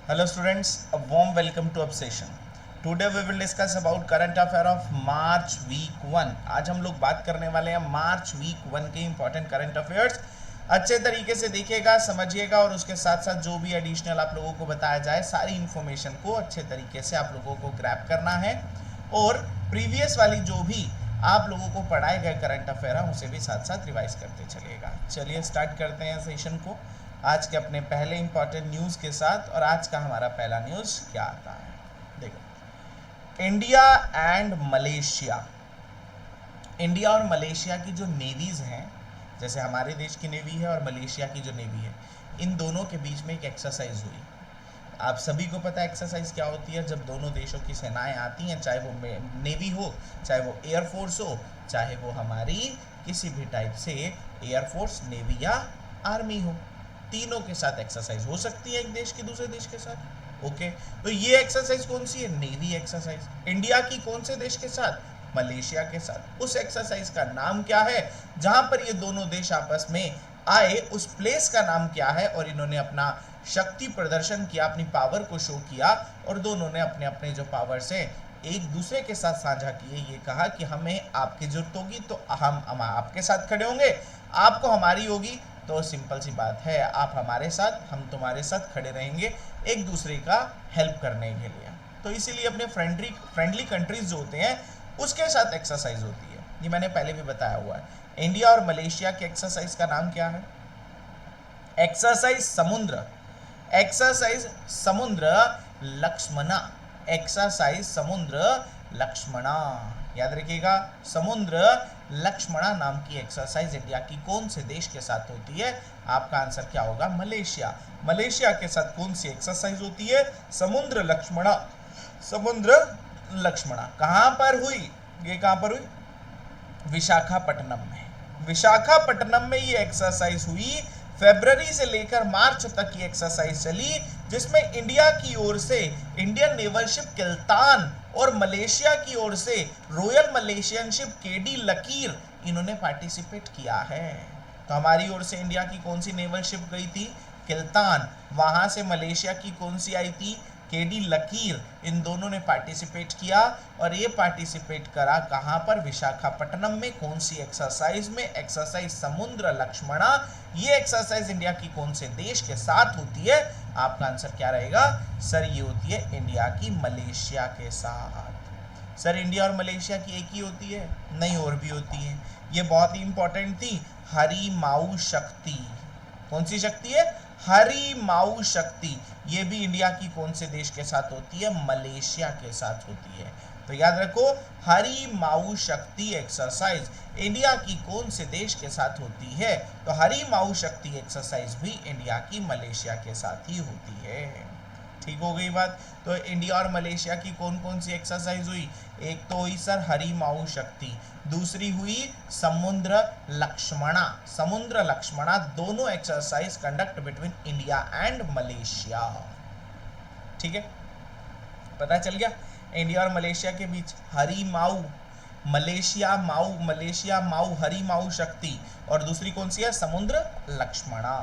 Hello students, a warm welcome to Obsession. Today we will discuss about current affair of March week 1. आज हम लोग बात करने वाले हैं मार्च वीक 1 के इंपॉर्टेंट करंट अफेयर्स. अच्छे तरीके से देखिएगा, समझिएगा और उसके साथ साथ जो भी एडिशनल आप लोगों को बताया जाए सारी इन्फॉर्मेशन को अच्छे तरीके से आप लोगों को ग्रैब करना है और प्रीवियस वाली जो भी आप लोगों को पढ़ाए गए करंट अफेयर है उसे भी साथ साथ रिवाइज करते चलिएगा. चलिए स्टार्ट करते हैं सेशन को आज के अपने पहले इंपॉर्टेंट न्यूज़ के साथ. और आज का हमारा पहला न्यूज़ क्या आता है, देखो. इंडिया एंड मलेशिया, इंडिया और मलेशिया की जो नेवीज हैं, जैसे हमारे देश की नेवी है और मलेशिया की जो नेवी है, इन दोनों के बीच में एक एक्सरसाइज हुई. आप सभी को पता है एक्सरसाइज क्या होती है. जब दोनों देशों की सेनाएं आती हैं, चाहे वो नेवी हो, चाहे वो एयरफोर्स हो, चाहे वो हमारी किसी भी टाइप से एयरफोर्स, नेवी या आर्मी हो, तीनों के साथ एक्सरसाइज हो सकती है एक देश की दूसरे देश के साथ. ओके, तो ये एक्सरसाइज कौन सी है? Navy exercise. इंडिया की कौन से देश के साथ? मलेशिया के साथ. उस एक्सरसाइज का नाम क्या है? जहां पर ये दोनों देश आपस में आए उस प्लेस का नाम क्या है? और इन्होंने अपना शक्ति प्रदर्शन किया, अपनी पावर को शो किया और दोनों ने अपने अपने जो पावर्स हैं एक दूसरे के साथ साझा किए. ये कहा कि हमें आपकी जरूरत होगी तो हम आपके साथ खड़े होंगे, आपको हमारी होगी तो सिंपल सी बात है, आप हमारे साथ, हम तुम्हारे साथ खड़े रहेंगे एक दूसरे का हेल्प करने के लिए. तो इसीलिए अपने फ्रेंडली कंट्रीज जो होते हैं उसके साथ एक्सरसाइज होती है. ये मैंने पहले भी बताया हुआ है. इंडिया और मलेशिया के एक्सरसाइज का नाम क्या है? एक्सरसाइज समुद्र. एक्सरसाइज समुद्र लक्ष्मणा. एक्सरसाइज समुद्र लक्ष्मणा, याद रखिएगा. समुद्र लक्ष्मणा नाम की एक्सरसाइज इंडिया की कौन से देश के साथ होती है? आपका आंसर क्या होगा? मलेशिया. मलेशिया के साथ कौन सी एक्सरसाइज होती है? समुद्र लक्ष्मणा. समुद्र लक्ष्मणा कहां पर हुई? ये कहां पर हुई? विशाखापट्टनम में. विशाखापट्टनम में ये एक्सरसाइज हुई. फरवरी से लेकर मार्च तक ये एक्सरसाइज चली, जिसमें इंडिया की ओर से इंडियन नेवल शिप किल्तान और मलेशिया की ओर से रॉयल मलेशियन शिप केडी लकीर इन्होंने पार्टिसिपेट किया है. तो हमारी ओर से इंडिया की कौन सी नेवल शिप गई थी? किल्तान. वहां से मलेशिया की कौन सी आई थी? केडी लकीर. इन दोनों ने पार्टिसिपेट किया और ये पार्टिसिपेट करा कहां पर? विशाखापट्टनम में. कौन सी एक्सरसाइज में? एक्सरसाइज समुद्र लक्ष्मणा. ये एक्सरसाइज इंडिया की कौन से देश के साथ होती है? आपका आंसर क्या रहेगा? सर ये होती है इंडिया की मलेशिया के साथ. सर इंडिया और मलेशिया की एक ही होती है? नहीं, और भी होती है. ये बहुत ही इंपॉर्टेंट थी. हरी माऊ शक्ति. कौन सी शक्ति है? हरी माऊ शक्ति. ये भी इंडिया की कौन से देश के साथ होती है? मलेशिया के साथ होती है. तो याद रखो, हरी माऊ शक्ति एक्सरसाइज इंडिया की कौन से देश के साथ होती है? तो हरी माऊ शक्ति एक्सरसाइज भी इंडिया की मलेशिया के साथ ही होती है. ठीक हो गई बात. तो इंडिया और मलेशिया की कौन कौन सी एक्सरसाइज हुई? एक तो हुई सर हरी माऊ शक्ति, दूसरी हुई समुद्र लक्ष्मणा. समुद्र लक्ष्मणा दोनों exercise conduct between India and Malaysia. ठीक है, पता चल गया. इंडिया और मलेशिया के बीच हरी माऊ, मलेशिया माऊ, मलेशिया माऊ, हरी माऊ शक्ति. और दूसरी कौन सी है? समुद्र लक्ष्मणा.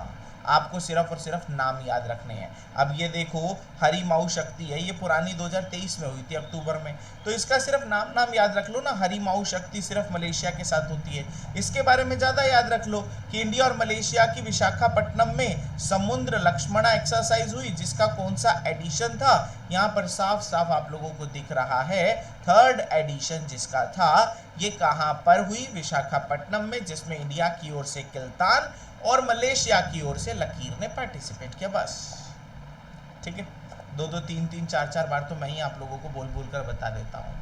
आपको सिर्फ और सिर्फ नाम याद रखने हैं. अब ये देखो, हरी माऊ शक्ति है, ये पुरानी 2023 में हुई थी अक्टूबर में. तो इसका सिर्फ नाम याद रख लो ना. हरी माऊ शक्ति सिर्फ मलेशिया के साथ होती है. इसके बारे में ज़्यादा याद रख लो कि इंडिया और मलेशिया की विशाखापट्टनम में समुद्र लक्ष्मणा एक्सरसाइज हुई, जिसका कौन सा एडिशन था? यहाँ पर साफ साफ आप लोगों को दिख रहा है, थर्ड एडिशन जिसका था. ये कहाँ पर हुई? विशाखापट्टनम में, जिसमें इंडिया की ओर से किल्तान और मलेशिया की ओर से लकीर ने पार्टिसिपेट किया. बस ठीक है, दो दो तीन तीन चार चार बार तो मैं ही आप लोगों को बोल बोल कर बता देता हूं.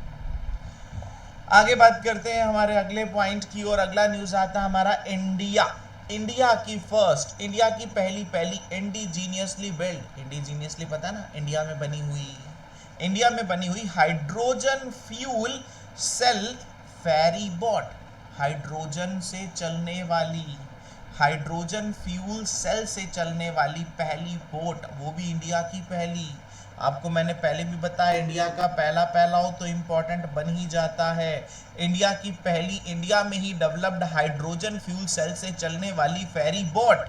आगे बात करते हैं हमारे अगले पॉइंट की. और अगला न्यूज आता है हमारा इंडिया. इंडिया की फर्स्ट, इंडिया की पहली इंडिजीनियसली बिल्ड, इंडिजीनियसली पता ना, इंडिया में बनी हुई hydrogen fuel cell ferry boat. Hydrogen से चलने वाली, हाइड्रोजन फ्यूल सेल से चलने वाली पहली बोट, वो भी इंडिया की पहली. आपको मैंने पहले भी बताया, इंडिया का पहला हो तो इम्पोर्टेंट बन ही जाता है. इंडिया की पहली, इंडिया में he developed hydrogen fuel cell से चलने वाली फेरी बोट.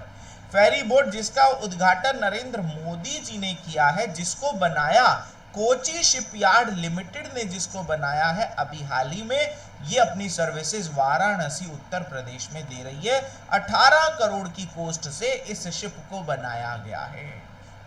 फेरी बोट जिसका उद्घाटन नरेंद्र मोदी जी ने किया है, जिसको बनाया कोची शिपयार्ड लिमिटेड ने, जिसको बनाया है अभी हाल ही में। ये अपनी सर्विसेज वाराणसी उत्तर प्रदेश में दे रही है। 18 करोड़ की कॉस्ट से इस शिप को बनाया गया है।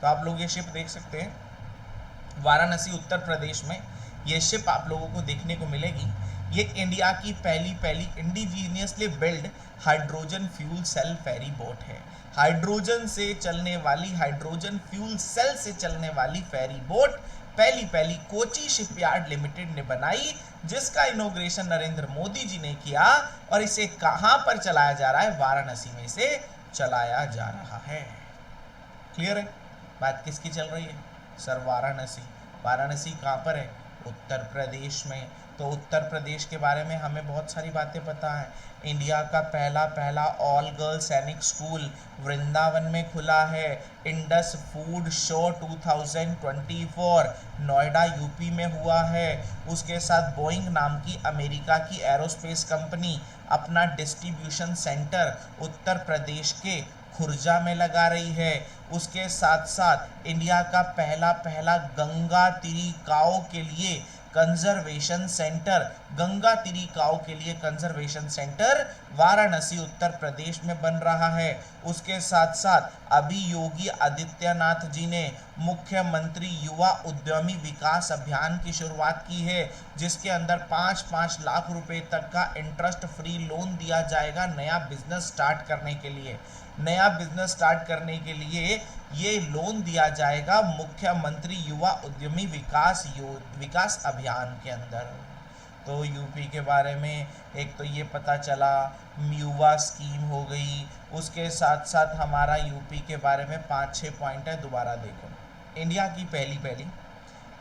तो आप लोग ये शिप देख सकते हैं वाराणसी उत्तर प्रदेश में। ये शिप आप लोगों को देखने को मिलेगी। ये इंडिया की पहली indigenously build hydrogen fuel cell ferry boat है। हाइड्रोजन से चलने वाली, हाइड्रोजन फ्यूल सेल से चलने वाली फेरी बोट पहली कोची शिपयार्ड लिमिटेड ने बनाई, जिसका इनॉग्रेशन नरेंद्र मोदी जी ने किया। और इसे कहां पर चलाया जा रहा है? वाराणसी में इसे चलाया जा रहा है। क्लियर है? बात किसकी चल रही है सर? वाराणसी। वाराणसी कहां पर है? उत्तर प्रदेश में। तो उत्तर प्रदेश के बारे में हमें बहुत सारी बातें पता है। इंडिया का पहला ऑल गर्ल सैनिक स्कूल वृंदावन में खुला है। Indus food show 2024 Noida UP में हुआ है। उसके साथ बोइंग नाम की अमेरिका की एरोस्पेस कंपनी अपना डिस्ट्रीब्यूशन सेंटर उत्तर प्रदेश के खुर्जा में लगा रही है। उसके साथ साथ इंडिया का पहला गंगा तिरिकाओ के लिए कंजर्वेशन सेंटर, गंगा तिरिकाओ के लिए कंजर्वेशन सेंटर वाराणसी उत्तर प्रदेश में बन रहा है। उसके साथ साथ अभी योगी आदित्यनाथ जी ने मुख्यमंत्री युवा उद्यमी विकास अभियान की शुरुआत की है, जिसके अंदर 5-5 लाख रुपए तक का इंटरेस्ट फ्री लोन दिया जाएगा नया बिजनेस स्टार्ट करने के लिए। नया बिजनेस स्टार्ट करने के लिए ये लोन दिया जाएगा मुख्यमंत्री युवा उद्यमी विकास अभियान के अंदर। तो यूपी के बारे में एक तो ये पता चला, युवा स्कीम हो गई। उसके साथ साथ हमारा यूपी के बारे में 5-6 पॉइंट है। दोबारा देखो, इंडिया की पहली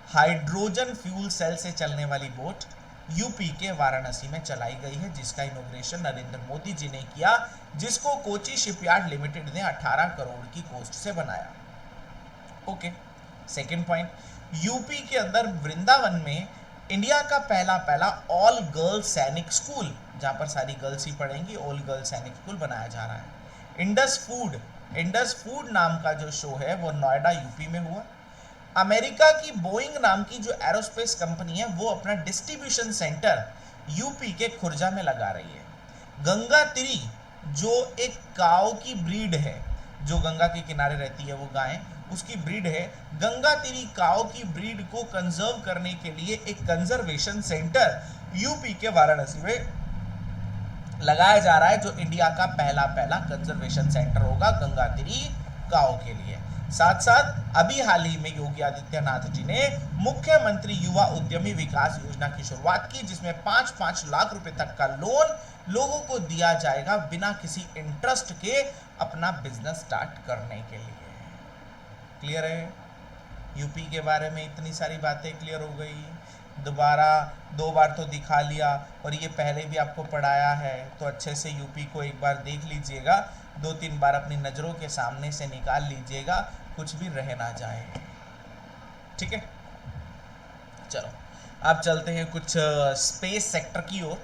हाइड्रोजन फ्यूल सेल से चलने वाली बोट यूपी के वाराणसी में चलाई गई है, जिसका इनॉग्रेशन नरेंद्र मोदी जी ने किया, जिसको कोची शिपयार्ड लिमिटेड ने 18 करोड़ की कॉस्ट से बनाया। ओके, सेकंड पॉइंट, यूपी के अंदर वृंदावन में इंडिया का पहला ऑल गर्ल सैनिक स्कूल, जहां पर सारी गर्ल्स ही पढ़ेंगी, ऑल गर्ल सैनिक स्कूल बनाया जा रहा है। इंडस फूड नाम का जो शो है वो नोएडा यूपी में हुआ। अमेरिका की बोइंग नाम की जो एरोस्पेस कंपनी है वो अपना डिस्ट्रीब्यूशन सेंटर यूपी के खुर्जा में लगा रही है। गंगा तिरी जो एक काऊ की ब्रीड है, जो गंगा के किनारे रहती है वो गाय, उसकी ब्रीड है। गंगा तिरी काऊ की ब्रीड को कंजर्व करने के लिए एक कंजर्वेशन सेंटर यूपी के वाराणसी में लगाया जा रहा है, जो इंडिया का पहला कंजर्वेशन सेंटर होगा गंगा तिरी काऊ के लिए। साथ साथ अभी हाल ही में योगी आदित्यनाथ जी ने मुख्यमंत्री युवा उद्यमी विकास योजना की शुरुआत की, जिसमें 5-5 लाख रुपए तक का लोन लोगों को दिया जाएगा बिना किसी इंटरेस्ट के अपना बिजनेस स्टार्ट करने के लिए। क्लियर है? यूपी के बारे में इतनी सारी बातें क्लियर हो गई। दोबारा 2 बार तो दिखा लिया, और ये पहले भी आपको पढ़ाया है, तो अच्छे से यूपी को एक बार देख लीजिएगा, 2-3 बार अपनी नज़रों के सामने से निकाल लीजिएगा, कुछ भी रह ना जाए। ठीक है, चलो अब चलते हैं कुछ स्पेस सेक्टर की ओर।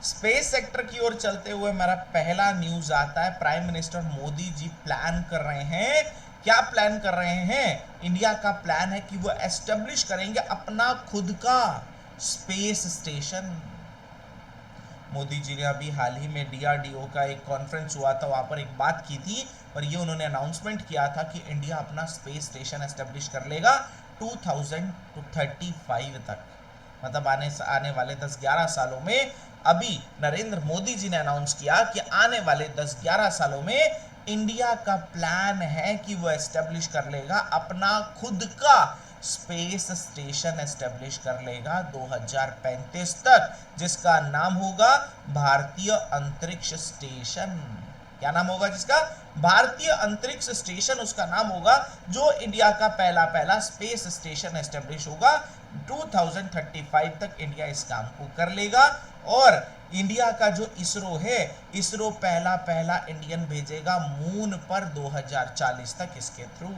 स्पेस सेक्टर की ओर चलते हुए मेरा पहला न्यूज़ आता है, prime minister Modi ji plan कर रहे हैं। क्या प्लान कर रहे हैं? इंडिया का प्लान है कि वो एस्टेब्लिश करेंगे अपना खुद का स्पेस स्टेशन। मोदी जी ने अभी हाल ही में डीआरडीओ का एक कॉन्फ्रेंस हुआ था, वहाँ पर एक बात की थी, और ये उन्होंने अनाउंसमेंट किया था कि इंडिया अपना स्पेस स्टेशन एस्टेब्लिश कर लेगा 2035 तक, मतलब आने वाले 10-11 सालों में। अभी नरेंद्र मोदी जी ने अनाउंस किया कि आने वाले 10-11 सालों में इंडिया का प्लान है कि वो एस्टेब्लिश कर लेगा अपना खुद का स्पेस स्टेशन एस्टेब्लिश कर लेगा 2035 तक, जिसका नाम होगा भारतीय अंतरिक्ष स्टेशन। क्या नाम होगा जिसका? भारतीय अंतरिक्ष स्टेशन उसका नाम होगा, जो इंडिया का पहला स्पेस स्टेशन एस्टेब्लिश होगा। 2035 तक इंडिया इस काम को कर लेगा। और इंडिया का जो इसरो है, इसरो पहला इंडियन भेजेगा मून पर 2040 तक इसके थ्रू।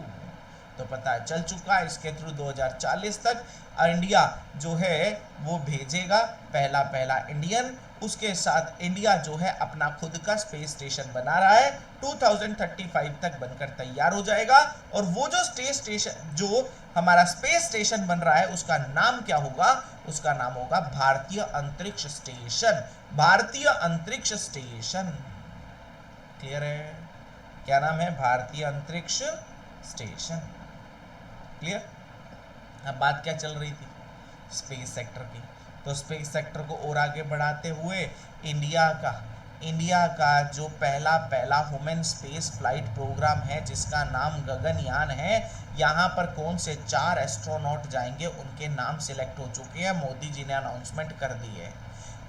तो पता चल चुका है, इसके थ्रू 2040 तक इंडिया जो है वो भेजेगा पहला इंडियन। उसके साथ इंडिया जो है अपना खुद का स्पेस स्टेशन बना रहा है, 2035 तक बनकर तैयार हो जाएगा। और वो जो हमारा स्पेस स्टेशन बन रहा है उसका नाम क्या होगा? उसका नाम होगा भारतीय अंतरिक्ष स्टेशन। भारतीय अंतरिक्ष स्टेशन, क्लियर है? क्या नाम है? भारतीय अंतरिक्ष स्टेशन। क्लियर? अब बात क्या चल रही थी? स्पेस सेक्टर की। तो स्पेस सेक्टर को और आगे बढ़ाते हुए इंडिया का जो पहला ह्यूमन स्पेस फ्लाइट प्रोग्राम है जिसका नाम गगनयान है, यहाँ पर कौन से 4 एस्ट्रोनॉट जाएंगे उनके नाम सिलेक्ट हो चुके हैं, मोदी जी ने अनाउंसमेंट कर दी है।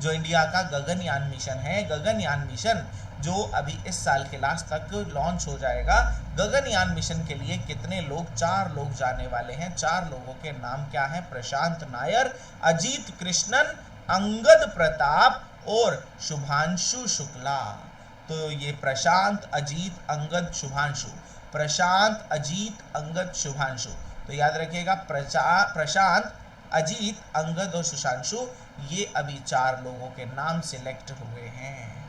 जो इंडिया का गगनयान मिशन है, गगनयान मिशन जो अभी इस साल के लास्ट तक लॉन्च हो जाएगा, गगनयान मिशन के लिए कितने लोग? 4 लोग जाने वाले हैं। 4 लोगों के नाम क्या हैं? प्रशांत नायर, अजीत कृष्णन, अंगद प्रताप और शुभांशु शुक्ला। तो ये प्रशांत, अजीत, अंगद, शुभांशु, प्रशांत, अजीत, अंगद, शुभांशु। तो याद रखिएगा, प्रशांत, अजीत, अंगद और शुभांशु, ये अभी 4 लोगों के नाम सिलेक्ट हुए हैं।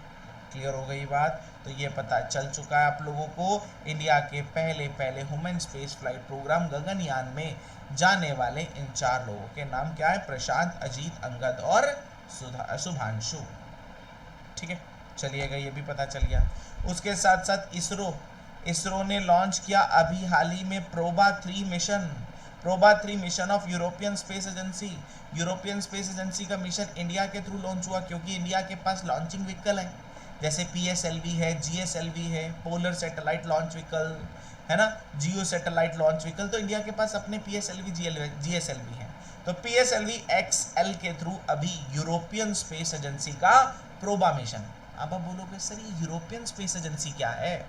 क्लियर हो गई बात? तो ये पता चल चुका है आप लोगों को, इंडिया के पहले human space flight program Gaganyaan में जाने वाले इन 4 लोगों के नाम क्या है? प्रशांत, अजीत, अंगद और शुभांशु। ठीक है, चलिएगा, ये भी पता चल गया। उसके साथ साथ इसरो ने लॉन्च किया अभी हाल ही में PROBA 3 mission of European space agency. European space agency का मिशन इंडिया के थ्रू लॉन्च हुआ, क्योंकि इंडिया के पास लॉन्चिंग व्हीकल है, जैसे PSLV है, GSLV है, पोलर सैटेलाइट लॉन्च व्हीकल है ना, जियो सैटेलाइट लॉन्च व्हीकल। तो इंडिया के पास अपने PSLV GSLV है। तो PSLV XL के थ्रू अभी यूरोपियन स्पेस एजेंसी का प्रोबा मिशन। अब आप बोलोगे सर ये यूरोपियन स्पेस एजेंसी क्या है?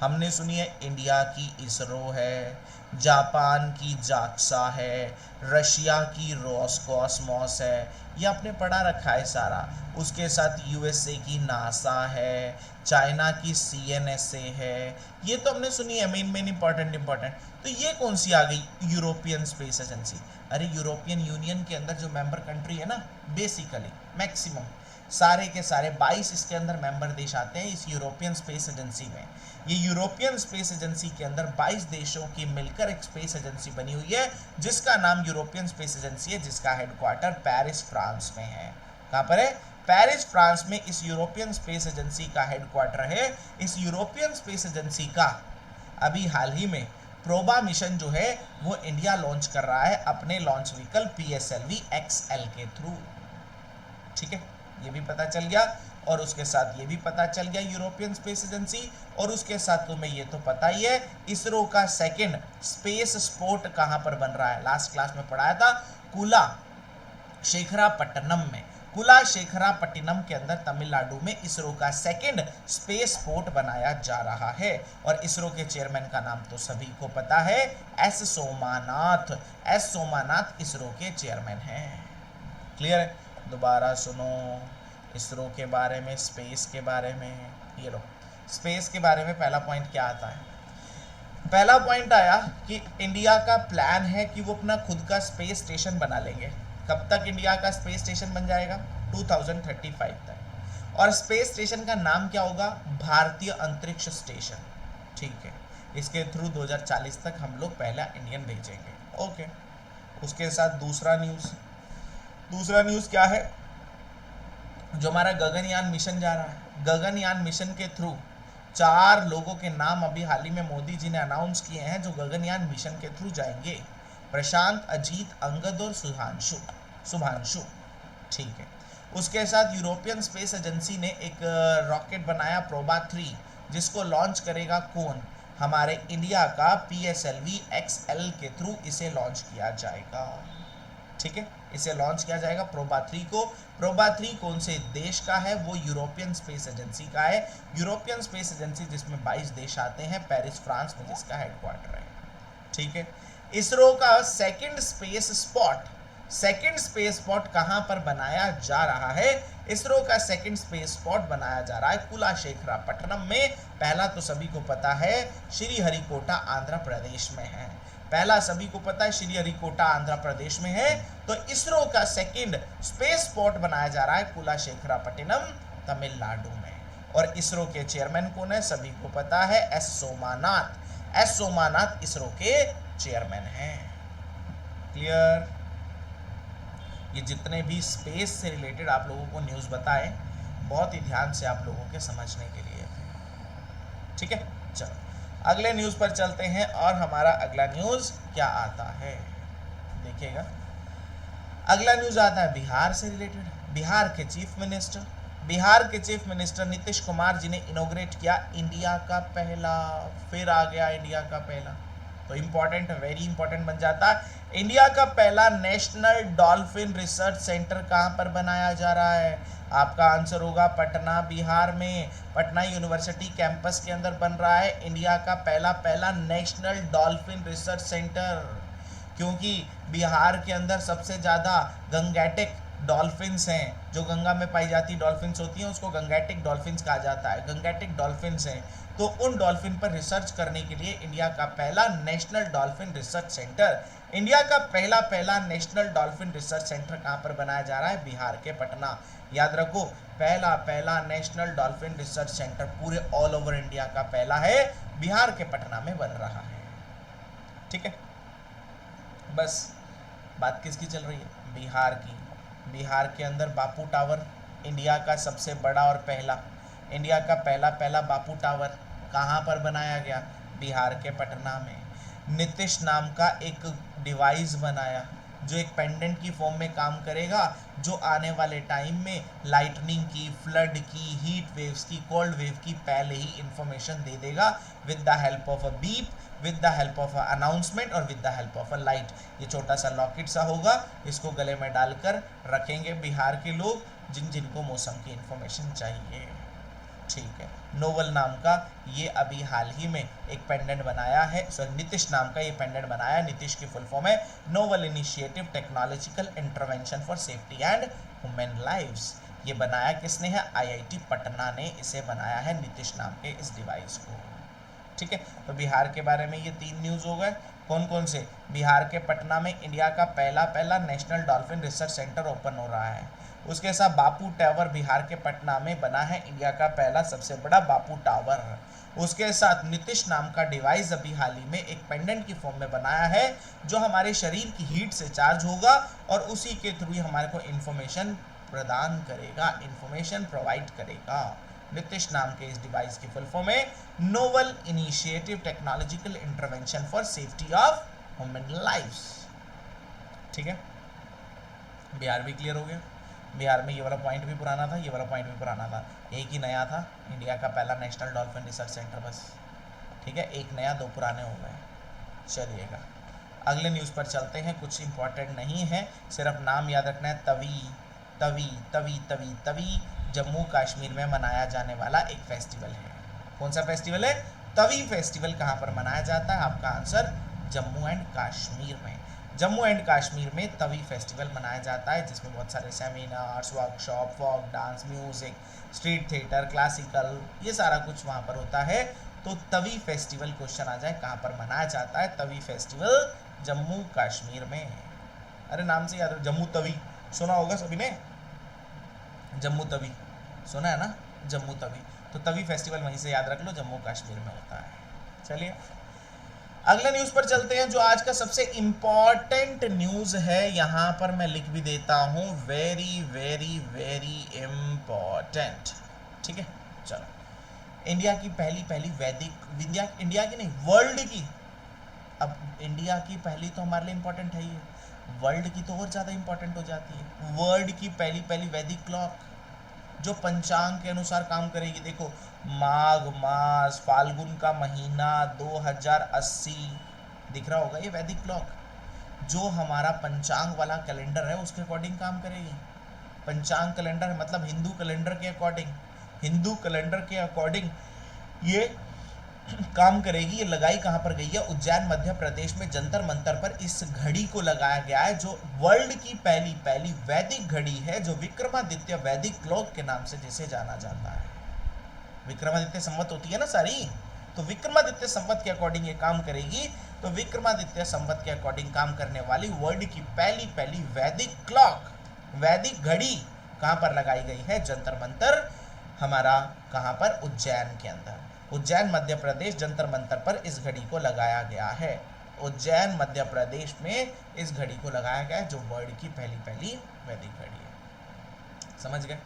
हमने सुनी है इंडिया की इसरो है, जापान की जाक्सा है, रशिया की रोसकॉस्मोस है, ये आपने पढ़ा रखा है सारा। उसके साथ USA की नासा है, चाइना की CNSA है, ये तो हमने सुनी है मेन इंपॉर्टेंट। तो ये कौन सी आ गई? European space agency. अरे यूरोपियन यूनियन के अंदर जो मेंबर कंट्री है ना, बेसिकली मैक्सिमम सारे के सारे 22 इसके अंदर मेंबर देश आते हैं इस यूरोपियन स्पेस एजेंसी में। ये यूरोपियन स्पेस एजेंसी के अंदर 22 देशों की मिलकर एक स्पेस एजेंसी बनी हुई है जिसका नाम यूरोपियन स्पेस एजेंसी है, जिसका हेडक्वार्टर पेरिस फ्रांस में है। कहाँ पर है? पेरिस फ्रांस में इस यूरोपियन स्पेस एजेंसी का हेडक्वार्टर है। इस यूरोपियन स्पेस एजेंसी का अभी हाल ही में प्रोबा मिशन जो है वो इंडिया लॉन्च कर रहा है अपने लॉन्च व्हीकल PSLV XL के थ्रू। ठीक है, ये भी पता चल गया। और उसके साथ ये भी पता चल गया यूरोपियन स्पेस एजेंसी, और उसके साथ तुम्हें ये तो पता ही है इसरो का सेकंड स्पेस स्पोर्ट कहां पर बन रहा है। लास्ट क्लास में पढ़ाया था कुलाशेखरापट्टनम में। कुलाशेखरापट्टनम के अंदर तमिलनाडु में इसरो का सेकंड स्पेस पोर्ट बनाया जा रहा है। और इसरो के चेयरमैन का नाम तो सभी को पता है, एस सोमानाथ इसरो के चेयरमैन हैं। क्लियर है? दोबारा सुनो इसरो के बारे में, स्पेस के बारे में। ये लो, स्पेस के बारे में पहला पॉइंट क्या आता है? पहला पॉइंट आया कि इंडिया का प्लान है कि वो अपना खुद का स्पेस स्टेशन बना लेंगे। कब तक इंडिया का स्पेस स्टेशन बन जाएगा? 2035 तक। और स्पेस स्टेशन का नाम क्या होगा? भारतीय अंतरिक्ष स्टेशन। ठीक है, इसके थ्रू 2040 तक हम लोग पहला इंडियन भेजेंगे। ओके, उसके साथ दूसरा न्यूज़ क्या है? जो हमारा गगनयान मिशन जा रहा है, गगनयान मिशन के थ्रू 4 लोगों के नाम अभी हाल ही में मोदी जी ने अनाउंस किए हैं जो गगनयान मिशन के थ्रू जाएंगे। प्रशांत, अजीत, अंगद और शुभांशु। ठीक है, उसके साथ यूरोपियन स्पेस एजेंसी ने एक रॉकेट बनाया प्रोबा 3, जिसको लॉन्च करेगा कौन? हमारे इंडिया का PSLV XL के थ्रू इसे लॉन्च किया जाएगा। ठीक है, इसे लॉन्च किया जाएगा प्रोबा 3 को। प्रोबा 3 कौन से देश का है? वो यूरोपियन स्पेस एजेंसी का है। यूरोपियन स्पेस एजेंसी जिसमें 22 देश आते हैं, पेरिस फ्रांस में जिसका हेडक्वार्टर है। ठीक है, इसरो का सेकंड स्पेस स्पॉट कहां पर बनाया जा रहा है? इसरो का सेकंड स्पेस स्पॉट बनाया जा रहा है कुलाशेखरापट्टनम में, पहला तो सभी को पता है श्रीहरिकोटा आंध्र प्रदेश में है। पहला सभी को पता है श्रीहरिकोटा आंध्र प्रदेश में है। तो इसरो का सेकंड स्पेस स्पॉट बनाया जा रहा है कुलाशेखरापट्टिनम तमिलनाडु में। और इसरो के चेयरमैन कौन है सभी को पता है, एस सोमानाथ। एस सोमानाथ इसरो के चेयरमैन हैं। क्लियर? ये जितने भी स्पेस से रिलेटेड आप लोगों को न्यूज़ बताए बहुत ही ध्यान से आप लोगों के समझने के लिए थे। ठीक है, चलो अगले न्यूज़ पर चलते हैं। और हमारा अगला न्यूज़ क्या आता है देखिएगा। अगला न्यूज़ आता है बिहार से रिलेटेड। बिहार के चीफ मिनिस्टर नीतीश कुमार जी ने इनॉग्रेट किया इंडिया का पहला, फिर आ गया इंडिया का पहला, तो इंपॉर्टेंट, वेरी इंपॉर्टेंट बन जाता है। इंडिया का पहला नेशनल डॉल्फिन रिसर्च सेंटर कहां पर बनाया जा रहा है? आपका आंसर होगा पटना, बिहार में। पटना यूनिवर्सिटी कैंपस के अंदर बन रहा है इंडिया का पहला नेशनल डॉल्फिन रिसर्च सेंटर। क्योंकि बिहार के अंदर सबसे ज़्यादा गंगेटिक डॉल्फिन्स हैं, जो गंगा में पाई जाती डॉल्फिन्स होती हैं उसको गंगेटिक डॉल्फिन्स कहा जाता है। गंगेटिक डॉल्फिन्स हैं, तो उन डॉल्फिन पर रिसर्च करने के लिए इंडिया का पहला national dolphin research centre, India का पहला नेशनल डॉल्फिन रिसर्च सेंटर कहाँ पर बनाया जा रहा है? बिहार के पटना। याद रखो, पहला नेशनल डॉल्फिन रिसर्च सेंटर पूरे ऑल ओवर इंडिया का पहला है, बिहार के पटना में बन रहा है। ठीक है, बस बात किसकी चल रही है? बिहार की। बिहार के अंदर बापू टावर, इंडिया का सबसे बड़ा और पहला, इंडिया का पहला बापू टावर कहाँ पर बनाया गया? बिहार के पटना में। नीतीश नाम का एक डिवाइस बनाया जो एक पेंडेंट की फॉर्म में काम करेगा, जो आने वाले टाइम में लाइटनिंग की, फ्लड की, हीट वेव्स की, कोल्ड वेव की पहले ही इंफॉर्मेशन दे देगा with the help of a beep, with the help of a announcement और with the help of a light. ये छोटा सा लॉकेट सा होगा, इसको गले में डालकर रखेंगे बिहार के लोग जिनको मौसम की इंफॉर्मेशन चाहिए। ठीक है, नोवल नाम का ये अभी हाल ही में एक पेंडेंट बनाया है, नीतीश नाम का ये पेंडेंट बनाया। नीतीश की फुल फॉर्म है novel initiative technological intervention for safety and human lives. ये बनाया किसने है? आईआईटी पटना ने इसे बनाया है, नीतीश नाम के इस डिवाइस को। ठीक है, तो बिहार के बारे में ये 3 न्यूज़ हो गए। कौन कौन से? बिहार के पटना में इंडिया का पहला national dolphin research centre open हो रहा है। उसके साथ बापू टावर बिहार के पटना में बना है, इंडिया का पहला सबसे बड़ा बापू टावर। उसके साथ नीतीश नाम का डिवाइस अभी हाल ही में एक पेंडेंट की फॉर्म में बनाया है, जो हमारे शरीर की हीट से चार्ज होगा और उसी के थ्रू हमारे को इंफॉर्मेशन प्रदान करेगा, इंफॉर्मेशन प्रोवाइड करेगा। नीतीश नाम के इस डिवाइस की फुल फॉर्म है novel initiative technological intervention for safety of human lives. ठीक है, बिहार भी क्लियर हो गया। बिहार में ये वाला पॉइंट भी पुराना था, ये वाला पॉइंट भी पुराना था, एक ही नया था, इंडिया का पहला नेशनल डॉल्फिन रिसर्च सेंटर बस। ठीक है, एक नया 2 पुराने हो गए। चलिएगा अगले न्यूज़ पर चलते हैं। कुछ इंपॉर्टेंट नहीं है, सिर्फ नाम याद रखना है। तवी जम्मू कश्मीर में मनाया जाने वाला एक फेस्टिवल है। कौन सा फेस्टिवल है? तवी फेस्टिवल। कहाँ पर मनाया जाता है? आपका आंसर जम्मू एंड कश्मीर में। जम्मू एंड कश्मीर में तवी फेस्टिवल मनाया जाता है, जिसमें बहुत सारे seminars, workshop, folk dance, music, street theatre, classical, ये सारा कुछ वहाँ पर होता है। तो तवी फेस्टिवल क्वेश्चन आ जाए, कहाँ पर मनाया जाता है? तवी फेस्टिवल जम्मू कश्मीर में। अरे नाम से याद हो, जम्मू तवी सुना होगा सभी ने, जम्मू तवी सुना है ना, जम्मू तवी। तो तवी फेस्टिवल वहीं से याद रख लो, जम्मू कश्मीर में होता है। चलिए अगले न्यूज़ पर चलते हैं, जो आज का सबसे इम्पॉर्टेंट न्यूज़ है। यहाँ पर मैं लिख भी देता हूँ, वेरी वेरी वेरी इम्पॉर्टेंट। ठीक है, चलो। इंडिया की पहली वैदिक, इंडिया की नहीं, वर्ल्ड की, अब इंडिया की पहली तो हमारे लिए इम्पोर्टेंट है ही, वर्ल्ड की तो और ज़्यादा इम्पोर्टेंट हो जाती है। वर्ल्ड की पहली वैदिक क्लॉक, जो पंचांग के अनुसार काम करेगी। देखो, माघ मास, फाल्गुन का महीना 2080 दिख रहा होगा, ये वैदिक क्लॉक जो हमारा पंचांग वाला कैलेंडर है उसके अकॉर्डिंग काम करेगी। पंचांग कैलेंडर मतलब हिंदू कैलेंडर के अकॉर्डिंग, हिंदू कैलेंडर के अकॉर्डिंग ये काम करेगी। ये लगाई कहाँ पर गई है? उज्जैन मध्य प्रदेश में जंतर मंतर पर इस घड़ी को लगाया गया है, जो वर्ल्ड की पहली वैदिक घड़ी है, जो विक्रमादित्य वैदिक क्लॉक के नाम से जिसे जाना जाता है। विक्रमादित्य संवत होती है ना सारी, तो विक्रमादित्य संवत के अकॉर्डिंग ये काम करेगी। तो विक्रमादित्य संवत के अकॉर्डिंग काम करने वाली वर्ल्ड की पहली वैदिक क्लॉक, वैदिक घड़ी कहाँ पर लगाई गई है? जंतर मंतर, हमारा कहाँ पर? उज्जैन के अंदर। उज्जैन मध्य प्रदेश, जंतर मंतर पर इस घड़ी को लगाया गया है। उज्जैन मध्य प्रदेश में इस घड़ी को लगाया गया है, जो वर्ल्ड की पहली वैदिक घड़ी है। समझ गए?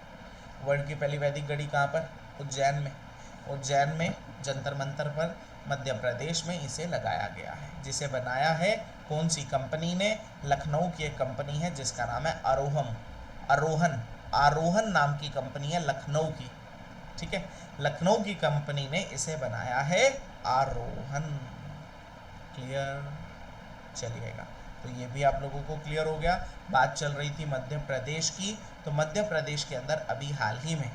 वर्ल्ड की पहली वैदिक घड़ी कहाँ पर? उज्जैन में। उज्जैन में जंतर मंतर पर मध्य प्रदेश में इसे लगाया गया है, जिसे बनाया है कौन सी कंपनी ने? लखनऊ की एक कंपनी है जिसका नाम है आरोहन नाम की कंपनी है लखनऊ की। ठीक है, लखनऊ की कंपनी ने इसे बनाया है आरोहन। क्लियर? चलिएगा, तो ये भी आप लोगों को क्लियर हो गया। बात चल रही थी मध्य प्रदेश की, तो मध्य प्रदेश के अंदर अभी हाल ही में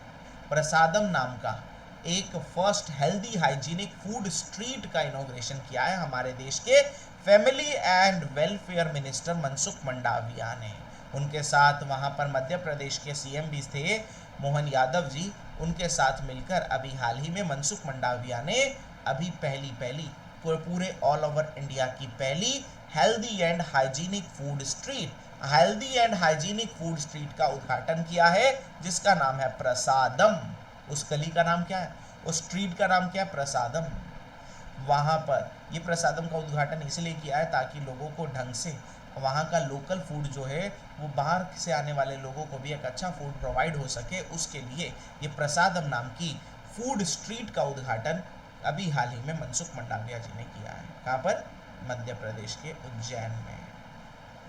प्रसादम नाम का एक first healthy hygienic food street का इनॉग्रेशन किया है हमारे देश के family and welfare minister Mansukh Mandaviya ने। उनके साथ वहां पर मध्य प्रदेश के सीएम भी थे मोहन यादव जी, उनके साथ मिलकर अभी हाल ही में मनसुख मंडाविया ने अभी पहली पूरे ऑल ओवर इंडिया की पहली healthy and hygienic food street का उद्घाटन किया है, जिसका नाम है प्रसादम। उस गली का नाम क्या है? उस स्ट्रीट का नाम क्या है? प्रसादम। वहाँ पर ये प्रसादम का उद्घाटन इसलिए किया है ताकि लोगों को ढंग से वहाँ का लोकल फूड जो है वो बाहर से आने वाले लोगों को भी एक अच्छा फूड प्रोवाइड हो सके, उसके लिए ये प्रसादम नाम की फूड स्ट्रीट का उद्घाटन अभी हाल ही में मनसुख मंडाविया जी ने किया है। कहाँ पर? मध्य प्रदेश के उज्जैन में।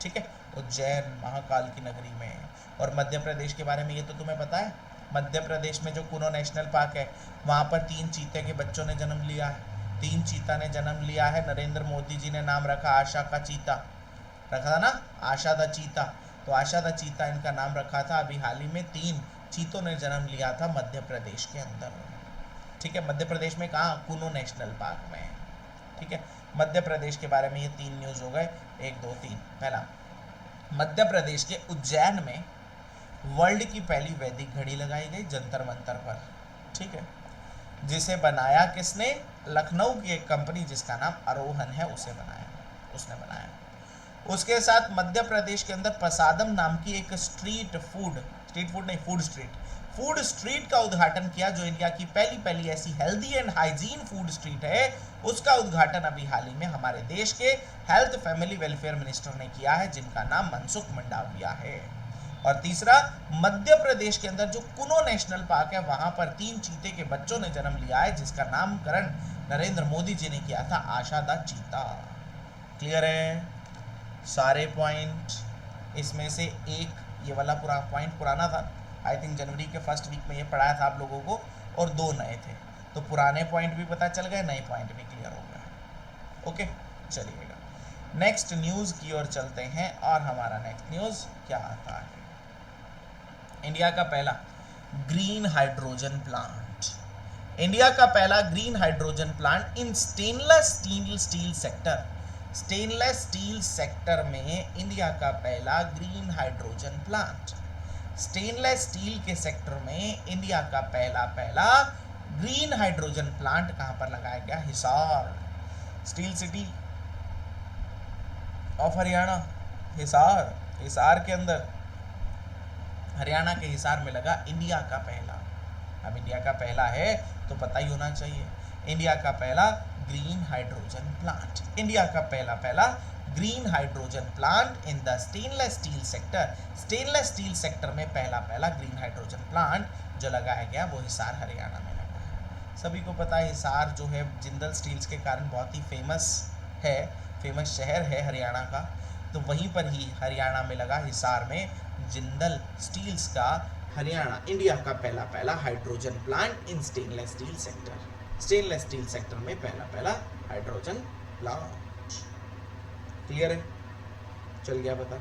ठीक है, उज्जैन महाकाल की नगरी में। और मध्य प्रदेश के बारे में ये तो तुम्हें पता है, मध्य प्रदेश में जो कुनो नेशनल पार्क है वहाँ पर 3 चीते के बच्चों ने जन्म लिया है। 3 चीता ने जन्म लिया है। नरेंद्र मोदी जी ने नाम रखा आशा का चीता, रखा था ना, आशा द चीता। तो आशा द चीता इनका नाम रखा था। अभी हाल ही में 3 चीतों ने जन्म लिया था मध्य प्रदेश के अंदर। ठीक है, मध्य प्रदेश में कहाँ? कुनो नेशनल पार्क में। ठीक है, मध्य प्रदेश के बारे में ये 3 न्यूज़ हो गए, 1 2 3। पहला, मध्य प्रदेश के उज्जैन में वर्ल्ड की पहली वैदिक घड़ी लगाई गई जंतर मंतर पर। ठीक है, जिसे बनाया किसने? लखनऊ की एक कंपनी जिसका नाम आरोहन है, उसने बनाया। उसके साथ मध्य प्रदेश के अंदर प्रसादम नाम की एक फूड स्ट्रीट का उद्घाटन किया, जो इंडिया की पहली ऐसी healthy and hygiene food street है। उसका उद्घाटन अभी हाल ही में हमारे देश के हेल्थ फैमिली वेलफेयर मिनिस्टर ने किया है, जिनका नाम मनसुख मंडाविया है। और तीसरा, मध्य प्रदेश के अंदर जो कुनो नेशनल पार्क है वहां पर 3 चीते के बच्चों ने जन्म लिया है, जिसका नामकरण नरेंद्र मोदी जी ने किया था आशा द चीता। क्लियर है? सारे पॉइंट इसमें से एक ये वाला पूरा पॉइंट पुराना था, आई थिंक जनवरी के फर्स्ट वीक में ये पढ़ाया था आप लोगों को, और 2 नए थे, तो पुराने पॉइंट भी पता चल गए, नए पॉइंट भी क्लियर हो गए। ओके, चलिएगा नेक्स्ट न्यूज़ की ओर चलते हैं। और हमारा नेक्स्ट न्यूज़ क्या आता है? इंडिया का पहला ग्रीन हाइड्रोजन प्लांट। इंडिया का पहला ग्रीन हाइड्रोजन प्लांट इन stainless steel sector. Stainless steel sector में इंडिया का पहला green hydrogen plant. Stainless steel के सेक्टर में इंडिया का पहला ग्रीन हाइड्रोजन प्लांट कहां पर लगाया गया? Hisar, steel city of Haryana. Hisar के अंदर, हरियाणा के हिसार में लगा इंडिया का पहला। अब इंडिया का पहला है तो पता ही होना चाहिए, इंडिया का पहला ग्रीन हाइड्रोजन प्लांट। इंडिया का पहला green hydrogen plant in the stainless steel sector. Stainless steel sector में पहला ग्रीन हाइड्रोजन प्लांट जो लगाया गया वो हिसार हरियाणा में लगा है। सभी को पता है हिसार जो है जिंदल स्टील्स के कारण बहुत ही फेमस शहर है हरियाणा का, तो वहीं पर ही हरियाणा में लगा हिसार में जिंदल स्टील्स का हरियाणा इंडिया का पहला हाइड्रोजन प्लांट इन stainless steel sector. Stainless steel sector में पहला हाइड्रोजन प्लांट। क्लियर है? चल गया पता।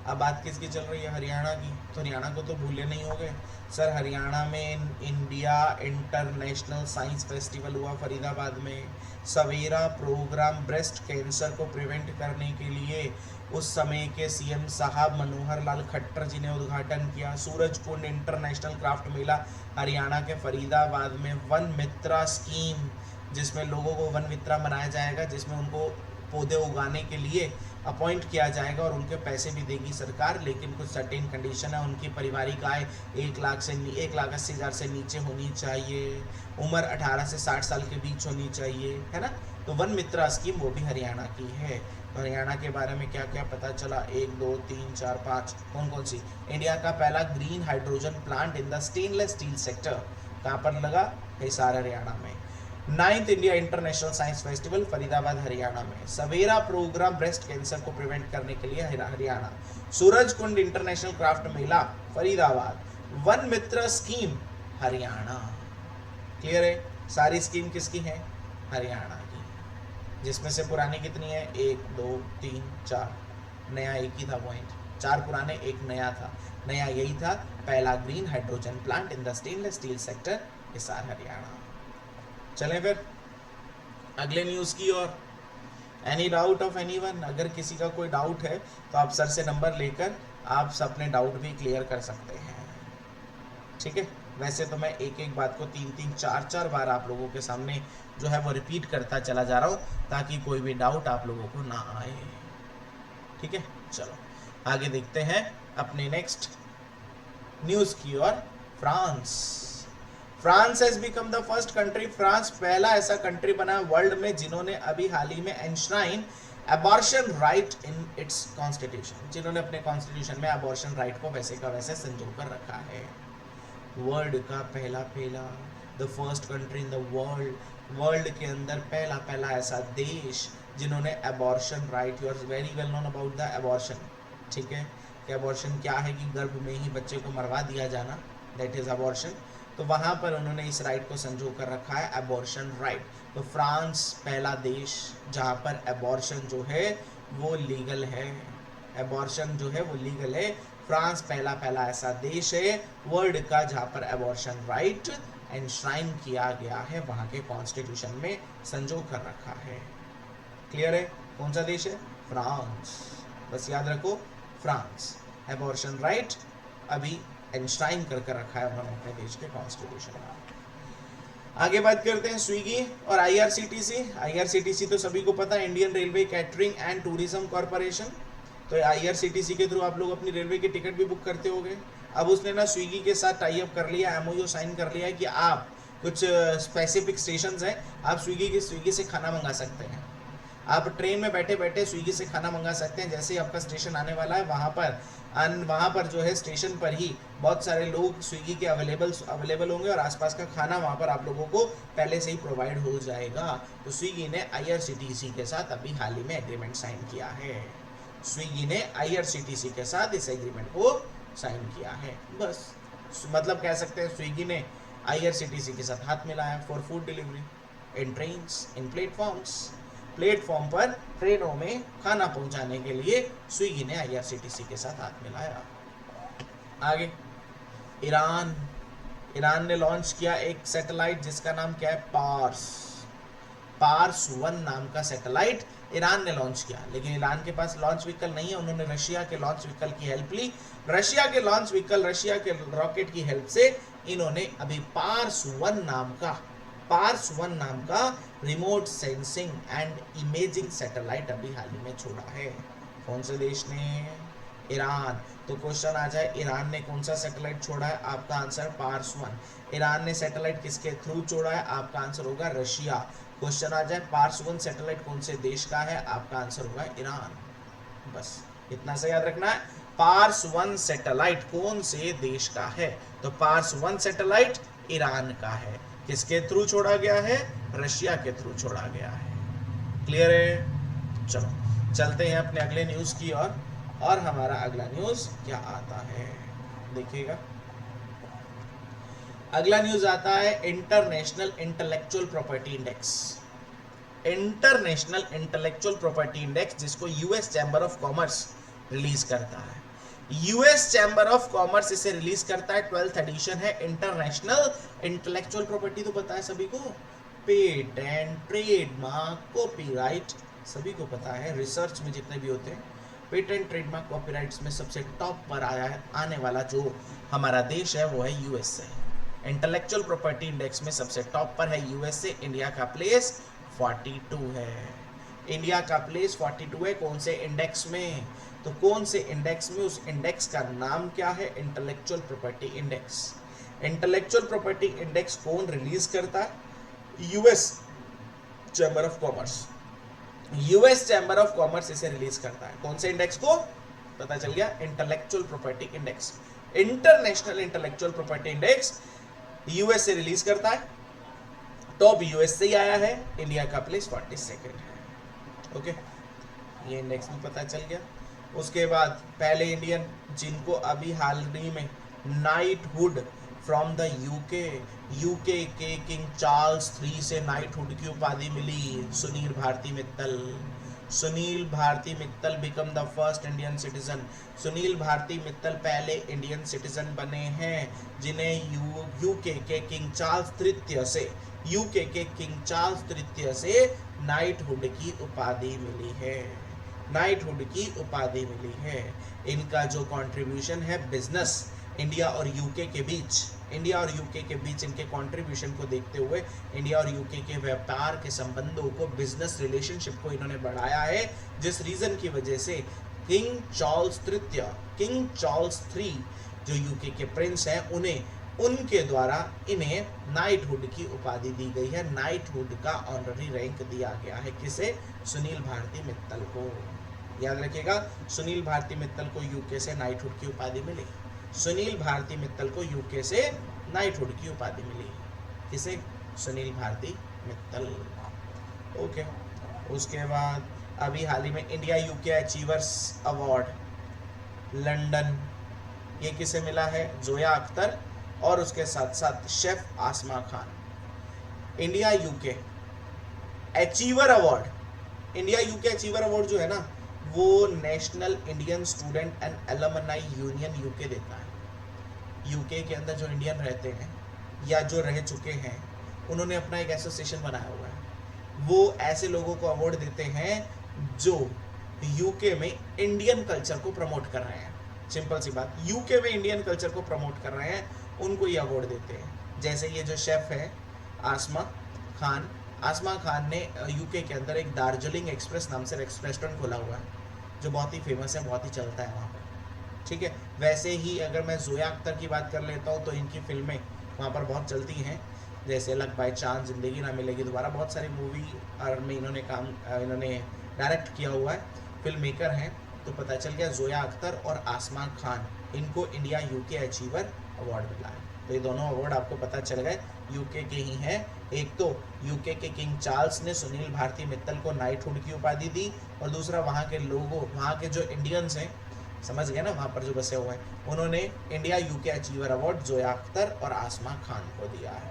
अब बात किसकी चल रही है? हरियाणा की। तो हरियाणा को तो भूले नहीं हो गए सर। हरियाणा में इंडिया इंटरनेशनल साइंस फेस्टिवल हुआ फरीदाबाद में। सवेरा प्रोग्राम ब्रेस्ट कैंसर को प्रिवेंट करने के लिए उस समय के सीएम साहब मनोहर लाल खट्टर जी ने उद्घाटन किया। सूरजकुंड इंटरनेशनल क्राफ्ट मेला हरियाणा के फरीदाबाद में। वन मित्रा स्कीम, जिसमें लोगों को वन मित्रा बनाया जाएगा, जिसमें उनको पौधे उगाने के लिए अपॉइंट किया जाएगा और उनके पैसे भी देगी सरकार, लेकिन कुछ सर्टेन कंडीशन है। उनकी पारिवारिक आय 1,80,000 से नीचे होनी चाहिए। उम्र 18 से 60 साल के बीच होनी चाहिए, है ना। तो वन मित्रा स्कीम वो भी हरियाणा की है। तो हरियाणा के बारे में क्या क्या पता चला? 1 2 3 4 5 कौन कौन सी? इंडिया का पहला green hydrogen plant in the stainless steel sector कहाँ पर लगा? हिसार हरियाणा में। 9th India international science festival Faridabad Haryana में। सवेरा प्रोग्राम ब्रेस्ट कैंसर को प्रिवेंट करने के लिए हरियाणा। सूरजकुंड इंटरनेशनल क्राफ्ट मेला फरीदाबाद। वन मित्र स्कीम हरियाणा। क्लियर है? सारी स्कीम किसकी है? हरियाणा की। जिसमें से पुरानी कितनी है? 1 2 3 4, नया एक ही था पॉइंट। 4 पुराने, एक नया था। नया यही था, पहला green hydrogen plant in the stainless steel sector, Hisar Haryana. चलें फिर अगले न्यूज़ की ओर। Any doubt of anyone? अगर किसी का कोई डाउट है तो आप सर से नंबर लेकर आप अपने डाउट भी क्लियर कर सकते हैं, ठीक है। वैसे तो मैं एक एक बात को 3-3 4-4 बार आप लोगों के सामने जो है वो रिपीट करता चला जा रहा हूँ, ताकि कोई भी डाउट आप लोगों को ना आए, ठीक है। चलो आगे देखते हैं अपने नेक्स्ट न्यूज़ की ओर। France has become the first country. France पहला ऐसा कंट्री बना वर्ल्ड में जिन्होंने अभी हाल ही में enshrine abortion right in its constitution, जिन्होंने अपने कॉन्स्टिट्यूशन में अबॉर्शन राइट को वैसे का वैसे संजो कर रखा है। वर्ल्ड का पहला the first country in the world के अंदर पहला ऐसा देश जिन्होंने abortion right. You are very well known about the abortion, ठीक है। कि अबॉर्शन क्या है? कि गर्भ में ही बच्चे को मरवा दिया जाना, दैट इज अबॉर्शन। तो वहाँ पर उन्होंने इस राइट को संजो कर रखा है, अबॉर्शन राइट। तो फ्रांस पहला देश जहाँ पर अबॉर्शन जो है वो लीगल है, अबॉर्शन जो है वो लीगल है। फ्रांस पहला ऐसा देश है वर्ल्ड का जहाँ पर अबॉर्शन राइट एनश्राइन किया गया है, वहाँ के कॉन्स्टिट्यूशन में संजो कर रखा है। क्लियर है? कौन सा देश है? फ्रांस। बस याद रखो, फ्रांस अबॉर्शन राइट अभी एनश्राइन कर रखा है उन्होंने अपने देश के कॉन्स्टिट्यूशन में। आगे बात करते हैं स्विगी और आईआरसीटीसी। आईआरसीटीसी तो सभी को पता है, Indian railway catering and tourism corporation. तो आईआरसीटीसी के थ्रू आप लोग अपनी रेलवे की टिकट भी बुक करते होंगे। अब उसने ना स्विगी के साथ टाई अप कर लिया, एमओयू साइन कर लिया है कि आप कुछ स्पेसिफिक स्टेशंस हैं, आप स्विगी से खाना मंगा सकते हैं। आप ट्रेन में बैठे बैठे स्विगी से खाना मंगा सकते हैं। जैसे ही आपका स्टेशन आने वाला है वहाँ पर जो है स्टेशन पर ही बहुत सारे लोग स्विगी के अवेलेबल होंगे और आसपास का खाना वहाँ पर आप लोगों को पहले से ही प्रोवाइड हो जाएगा। तो स्विगी ने आईआरसीटीसी के साथ अभी हाल ही में एग्रीमेंट साइन किया है। स्विगी ने आईआरसीटीसी के साथ इस एग्रीमेंट को साइन किया है। बस मतलब कह सकते हैं स्विगी ने आईआरसीटीसी के साथ हाथ मिलाया for food delivery in trains, in platform पर ट्रेनों में खाना पहुंचाने के लिए स्विगी ने आईआरसीटीसी के साथ हाथ मिलाया। आगे ईरान ने लॉन्च किया एक सैटेलाइट जिसका नाम क्या है? पार्स 1 नाम का सैटेलाइट ईरान ने लॉन्च किया। लेकिन ईरान के पास लॉन्च व्हीकल नहीं है, उन्होंने रशिया के लॉन्च व्हीकल की हेल्प ली। रशिया के लॉन्च व्हीकल, रशिया के रॉकेट की हेल्प से इन्होंने अभी पार्स 1 नाम का remote sensing and imaging satellite अभी हाल ही में छोड़ा है। कौन से देश ने? ईरान। तो क्वेश्चन आ जाए ईरान ने कौन सा सैटेलाइट छोड़ा है? आपका आंसर पार्स 1। ईरान ने सैटेलाइट किसके थ्रू छोड़ा है? आपका आंसर होगा रशिया। क्वेश्चन आ जाए पार्स 1 सैटेलाइट कौन से देश का है? आपका आंसर होगा ईरान। बस इतना सा याद रखना है, पार्स 1 सैटेलाइट कौन से देश का है? तो पार्स 1 सैटेलाइट ईरान का है। किसके थ्रू छोड़ा गया है? रशिया के थ्रू छोड़ा गया है। क्लियर है? चलो चलते हैं अपने अगले न्यूज़ की ओर। और हमारा अगला न्यूज़ क्या आता है देखिएगा। अगला न्यूज़ आता है international intellectual property index. International intellectual property index जिसको US chamber of commerce release करता है। यूएस चैम्बर ऑफ कॉमर्स इसे रिलीज करता है, 12th एडिशन है। इंटरनेशनल इंटेलेक्चुअल प्रॉपर्टी तो पता है सभी को, पेटेंट, ट्रेडमार्क, कॉपीराइट, सभी को पता है, रिसर्च में जितने भी होते हैं पेटेंट, ट्रेडमार्क, कॉपीराइट्स में सबसे टॉप पर आया है, आने वाला जो हमारा देश है वो है यूएसए। इंटेलेक्चुअल प्रॉपर्टी इंडेक्स में सबसे टॉप पर है यूएसए। इंडिया का प्लेस 42 है। इंडिया का प्लेस 42 है। कौन से इंडेक्स में? तो कौन से इंडेक्स में? उस इंडेक्स का नाम क्या है? Intellectual property index. Intellectual property index कौन रिलीज करता है? US chamber of commerce. US chamber of commerce इसे रिलीज करता है। कौन से इंडेक्स को? पता चल गया, intellectual property index. International intellectual property index US से रिलीज करता है, टॉप यूएस से ही आया है। इंडिया का प्लेस 42 है। ओके, ये इंडेक्स भी पता चल गया। उसके बाद पहले इंडियन जिनको अभी हाल ही में नाइटहुड फ्रॉम द यूके के किंग चार्ल्स III से नाइटहुड की उपाधि मिली, Sunil Bharti Mittal. Sunil Bharti Mittal become the first Indian citizen. Sunil Bharti Mittal पहले इंडियन सिटीजन बने हैं जिन्हें यूके के किंग चार्ल्स III से, यूके के किंग चार्ल्स III से नाइटहुड की उपाधि मिली है। नाइटहुड की उपाधि मिली है। इनका जो कंट्रीब्यूशन है बिजनेस, इंडिया और यूके के बीच, इंडिया और यूके के बीच इनके कंट्रीब्यूशन को देखते हुए इंडिया और यूके के व्यापार के संबंधों को, बिजनेस रिलेशनशिप को इन्होंने बढ़ाया है, जिस रीजन की वजह से किंग चार्ल्स III जो यूके के प्रिंस हैं, उनके द्वारा इन्हें नाइटहुड की उपाधि दी गई है। नाइटहुड का ऑनररी रैंक दिया गया है किसे? सुनील भारती मित्तल को। याद रखिएगा, सुनील भारती मित्तल को यूके से नाइटहुड की उपाधि मिली। सुनील भारती मित्तल को यूके से नाइटहुड की उपाधि मिली। किसे? सुनील भारती मित्तल। ओके, उसके बाद अभी हाल ही में India UK achievers award London, ये किसे मिला है? जोया अख्तर और उसके साथ साथ chef Asma Khan. India UK achiever award, India UK achiever award जो है ना, वो National Indian Student and Alumni Union UK देता है। यूके के अंदर जो इंडियन रहते हैं या जो रह चुके हैं, उन्होंने अपना एक एसोसिएशन बनाया हुआ है। वो ऐसे लोगों को अवार्ड देते हैं जो यूके में इंडियन कल्चर को प्रमोट कर रहे हैं। सिंपल सी बात, यूके में इंडियन कल्चर को प्रमोट कर रहे हैं, उनको ये अवार्ड देते हैं। जैसे ये जो शेफ है आसमा खान, आसमा खान ने यूके के अंदर एक दार्जिलिंग एक्सप्रेस नाम से रेस्टोरेंट खोला हुआ है, जो बहुत ही फेमस है, बहुत ही चलता है वहाँ पर। ठीक है, वैसे ही अगर मैं जोया अख्तर की बात कर लेता हूँ तो इनकी फिल्में वहाँ पर बहुत चलती हैं, जैसे लक बाय चांस, जिंदगी ना मिलेगी दोबारा, बहुत सारी मूवी और में इन्होंने डायरेक्ट किया हुआ है, फिल्म मेकर हैं। तो पता चल गया जोया अख्तर और आसमा खान, इनको इंडिया यूके अचीवर अवार्ड मिला है। तो ये दोनों अवार्ड आपको पता चल गए यूके के ही हैं। एक तो यूके के किंग चार्ल्स ने सुनील भारती मित्तल को नाइटहुड की उपाधि दी, और दूसरा वहाँ के लोगों, वहाँ के जो इंडियंस हैं, समझ गए ना, वहाँ पर जो बसे हुए हैं, उन्होंने India UK achiever award Zoya Akhtar और आसमा खान को दिया है।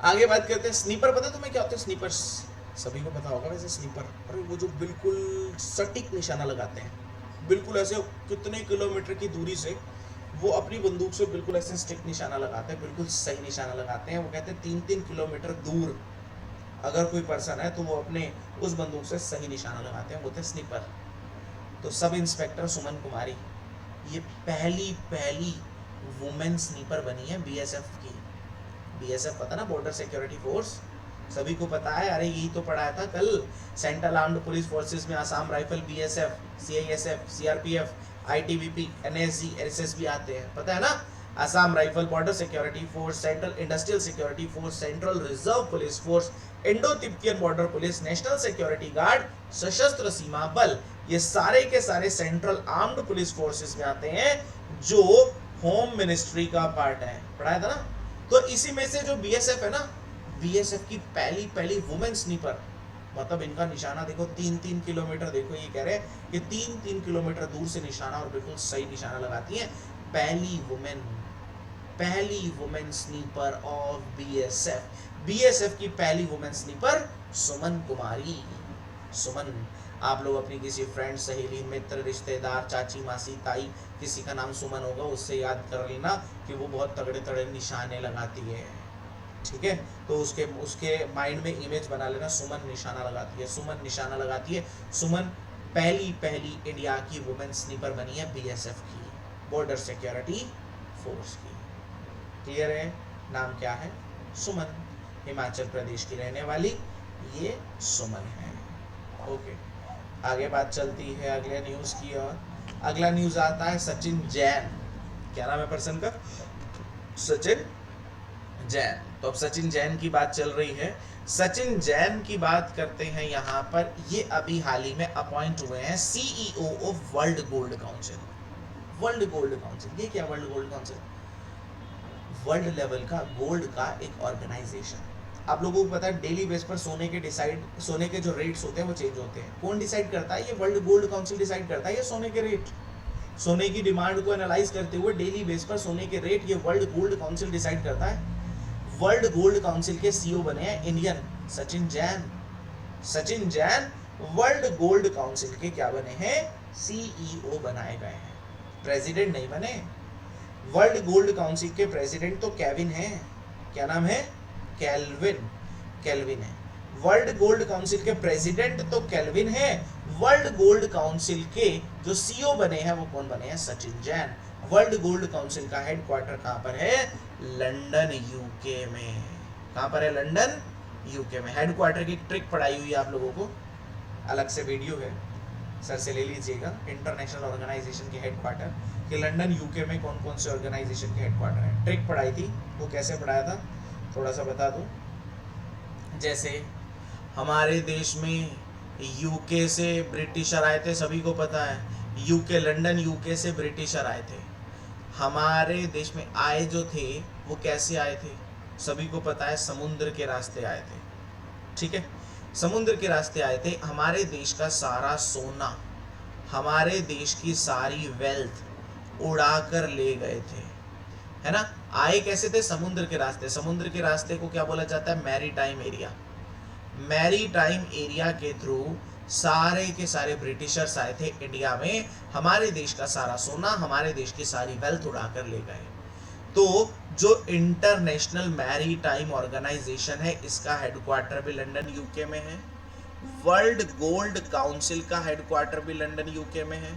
आगे बात करते हैं स्नीपर। पता है तुम्हें क्या होते हैं स्नीपर्स? सभी को पता होगा वैसे स्नीपर। अरे वो जो बिल्कुल सटीक निशाना लगाते हैं, बिल्कुल ऐसे कितने किलोमीटर की दूरी से वो अपनी बंदूक से बिल्कुल ऐसे स्टिक निशाना लगाते हैं, बिल्कुल सही निशाना लगाते हैं। वो कहते हैं 3-3 किलोमीटर दूर अगर कोई पर्सन है तो वो अपने उस बंदूक से सही निशाना लगाते हैं, वो होते हैं स्नीपर। तो सब इंस्पेक्टर सुमन कुमारी ये पहली वुमेन स्नीपर बनी है बीएसएफ की। बीएसएफ पता ना, बॉर्डर सिक्योरिटी फोर्स, सभी को पता है। अरे यही तो पढ़ाया था कल, सेंट्रल आर्म्ड पुलिस फोर्सेस में Assam rifle, BSF, CISF, CRPF, ITBP, NSG, SSB आते हैं, पता है ना। Assam rifle, border security force, central industrial security force, central reserve police force, Indo Tibetan border police, national security guard, सशस्त्र सीमा बल, ये सारे के सारे सेंट्रल आर्म्ड पुलिस फोर्सेस में आते हैं, जो होम मिनिस्ट्री का पार्ट है, पढ़ाया था ना। तो इसी में से जो बीएसएफ है ना, बीएसएफ की पहली वुमेन स्नीपर, मतलब इनका निशाना देखो 3-3 किलोमीटर, देखो ये कह रहे हैं कि 3-3 किलोमीटर दूर से निशाना और बिल्कुल सही निशाना लगाती हैं। पहली वुमेन स्नीपर ऑफ बीएसएफ की पहली वुमेन स्नीपर सुमन कुमारी। सुमन आप लोग अपनी किसी फ्रेंड, सहेली, मित्र, रिश्तेदार, चाची, मासी, ताई, किसी का नाम सुमन होगा, उससे याद कर लेना कि वो बहुत तगड़े तगड़े निशाने लगाती है, ठीक है। तो उसके उसके माइंड में इमेज बना लेना, सुमन निशाना लगाती है, सुमन निशाना लगाती है। सुमन पहली इंडिया की वुमेन स्नीपर बनी है बीएसएफ की, बॉर्डर सिक्योरिटी फोर्स की। क्लियर है? नाम क्या है? सुमन। हिमाचल प्रदेश की रहने वाली ये सुमन है। ओके, आगे बात चलती है अगले न्यूज़ की ओर। अगला न्यूज़ आता है सचिन जैन। क्या नाम है पर्सन का? सचिन जैन। तो अब सचिन जैन की बात चल रही है। सचिन जैन की बात करते हैं यहाँ पर। ये अभी हाल ही में अपॉइंट हुए हैं CEO of world gold council. World gold council, ये क्या world gold council? World level का गोल्ड का एक ऑर्गेनाइजेशन। आप लोगों को पता है डेली बेस पर सोने के जो रेट्स होते हैं वो चेंज होते हैं। कौन डिसाइड करता है? ये वर्ल्ड गोल्ड काउंसिल डिसाइड करता है ये सोने के रेट। सोने की डिमांड को एनालाइज करते हुए डेली बेस पर सोने के रेट ये वर्ल्ड गोल्ड काउंसिल डिसाइड करता है। वर्ल्ड गोल्ड काउंसिल के सीईओ बने हैं Indian Sachin Jain. Sachin Jain world gold council के क्या बने हैं? सीईओ बनाए गए हैं, प्रेसिडेंट नहीं बने। वर्ल्ड गोल्ड काउंसिल के प्रेसिडेंट तो केविन है। क्या नाम है? केल्विन है। वर्ल्ड गोल्ड काउंसिल के प्रेसिडेंट तो केल्विन है। वर्ल्ड गोल्ड काउंसिल के जो सीईओ बने हैं वो कौन बने हैं? Sachin Jain. World gold council का हेडक्वार्टर कहां पर है? लंदन यूके में। कहां पर है? लंदन यूके में। हेडक्वार्टर की ट्रिक पढ़ाई हुई है आप लोगों को, अलग से वीडियो है, सर से ले लीजिएगा। इंटरनेशनल ऑर्गेनाइजेशन के हेडक्वार्टर कि लंदन यूके में कौन कौन से ऑर्गेनाइजेशन के हेडक्वार्टर है। ट्रिक पढ़ाई थी, वो कैसे पढ़ाया था थोड़ा सा बता दूं। जैसे हमारे देश में यूके से ब्रिटिशर आए थे, सभी को पता है। यूके, लंदन यूके से ब्रिटिशर आए थे। हमारे देश में आए जो थे वो कैसे आए थे? सभी को पता है, समुद्र के रास्ते आए थे, ठीक है। समुद्र के रास्ते आए थे। हमारे देश का सारा सोना, हमारे देश की सारी वेल्थ उड़ा कर ले गए थे, है ना। आए कैसे थे? समुद्र के रास्ते। समुद्र के रास्ते को क्या बोला जाता है? Maritime area. Maritime area के थ्रू सारे के सारे ब्रिटिशर्स आए थे इंडिया में। हमारे देश का सारा सोना, हमारे देश की सारी वेल्थ उड़ा कर ले गए। तो जो इंटरनेशनल मैरी टाइम ऑर्गेनाइजेशन है, इसका हेडक्वार्टर भी लंदन यूके में है। वर्ल्ड गोल्ड काउंसिल का हेडक्वार्टर भी लंदन यूके में है।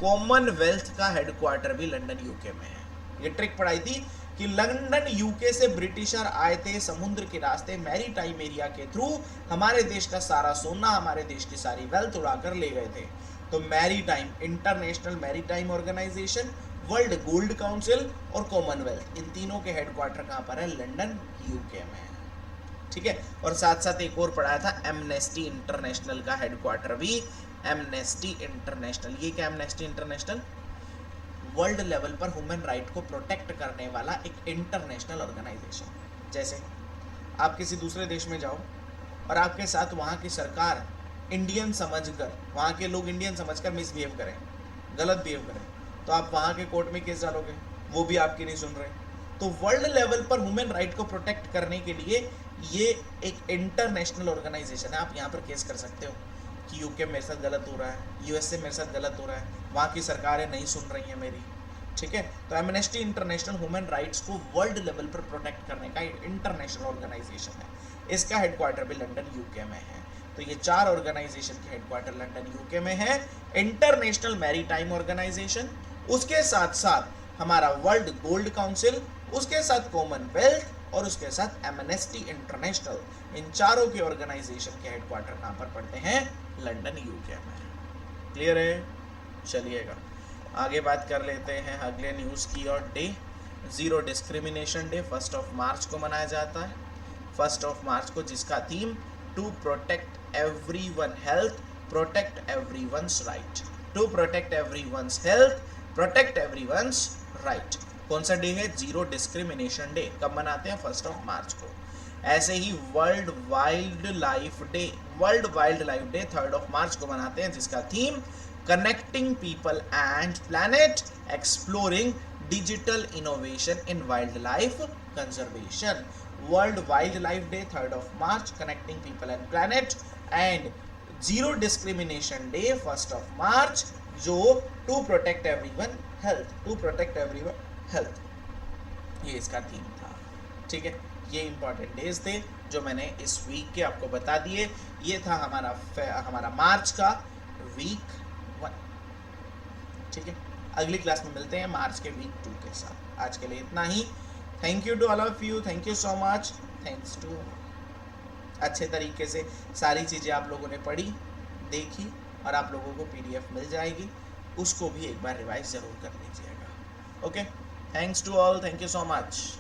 कॉमनवेल्थ का हेडक्वार्टर भी लंदन यूके में है। ये ट्रिक पढ़ाई थी कि लंदन यूके से ब्रिटिशर आए थे समुद्र के रास्ते मैरी टाइम एरिया के थ्रू। हमारे देश का सारा सोना, हमारे देश की सारी वेल्थ उड़ाकर ले गए थे। तो maritime, international maritime organisation, world gold council और कॉमनवेल्थ, इन तीनों के हेडक्वार्टर कहाँ पर है? लंदन यूके में, ठीक है। और साथ साथ एक और पढ़ाया था, एमनेस्टी इंटरनेशनल का हेडक्वार्टर भी एमनेस्टी इंटरनेशनल। ये क्या एमनेस्टी इंटरनेशनल? वर्ल्ड लेवल पर ह्यूमन राइट को प्रोटेक्ट करने वाला एक इंटरनेशनल ऑर्गेनाइजेशन। जैसे आप किसी दूसरे देश में जाओ और आपके साथ वहाँ की सरकार इंडियन समझकर, वहाँ के लोग इंडियन समझकर मिसबिहेव करें, गलत बिहेव करें, तो आप वहाँ के कोर्ट में केस डालोगे, वो भी आपकी नहीं सुन रहे। तो वर्ल्ड लेवल पर ह्यूमन राइट को प्रोटेक्ट करने के लिए ये एक इंटरनेशनल ऑर्गेनाइजेशन है। आप यहाँ पर केस कर सकते हो कि यूके मेरे साथ गलत हो रहा है, यूएसए मेरे साथ गलत हो रहा है, वहाँ की सरकारें नहीं सुन रही हैं मेरी, ठीक है। तो एमनेस्टी इंटरनेशनल ह्यूमन राइट्स को वर्ल्ड लेवल पर प्रोटेक्ट करने का इंटरनेशनल ऑर्गेनाइजेशन है। इसका हेडक्वार्टर भी लंदन यूके में है। तो ये चार ऑर्गेनाइजेशन के हेडक्वार्टर लंदन यूके में है। इंटरनेशनल मैरीटाइम ऑर्गेनाइजेशन, उसके साथ साथ हमारा वर्ल्ड गोल्ड काउंसिल, उसके साथ कॉमनवेल्थ और उसके साथ एमनेस्टी इंटरनेशनल। इन चारों के ऑर्गेनाइजेशन के हेडक्वार्टर कहाँ पर पड़ते हैं? लंदन यूके में। क्लियर है? चलिएगा आगे बात कर लेते हैं अगले न्यूज़ की। और डे, जीरो डिस्क्रिमिनेशन डे 1 मार्च को मनाया जाता है। 1 मार्च को, जिसका theme to protect everyone health, protect everyone's right. To protect everyone's health, protect everyone's right. कौन सा डे है? Zero discrimination day. कब मनाते हैं? 1 मार्च को। ऐसे ही world wildlife day, world wildlife day 3 मार्च को मनाते हैं, जिसका theme connecting people and planet, exploring digital innovation in wild life conservation. World wildlife day 3 March, connecting people and planet and zero discrimination day 1 मार्च, जो to protect everyone health, ये इसका theme था। ठीक है, ये इंपॉर्टेंट डेज थे जो मैंने इस वीक के आपको बता दिए। ये था हमारा मार्च का वीक 1। ठीक है, अगली क्लास में मिलते हैं मार्च के वीक 2 के साथ। आज के लिए इतना ही। Thank you to all of you, thank you so much. Thanks to अच्छे तरीके से सारी चीज़ें आप लोगों ने पढ़ी, देखी, और आप लोगों को PDF मिल जाएगी, उसको भी एक बार रिवाइज ज़रूर कर लीजिएगा। Okay, thanks to all, thank you so much.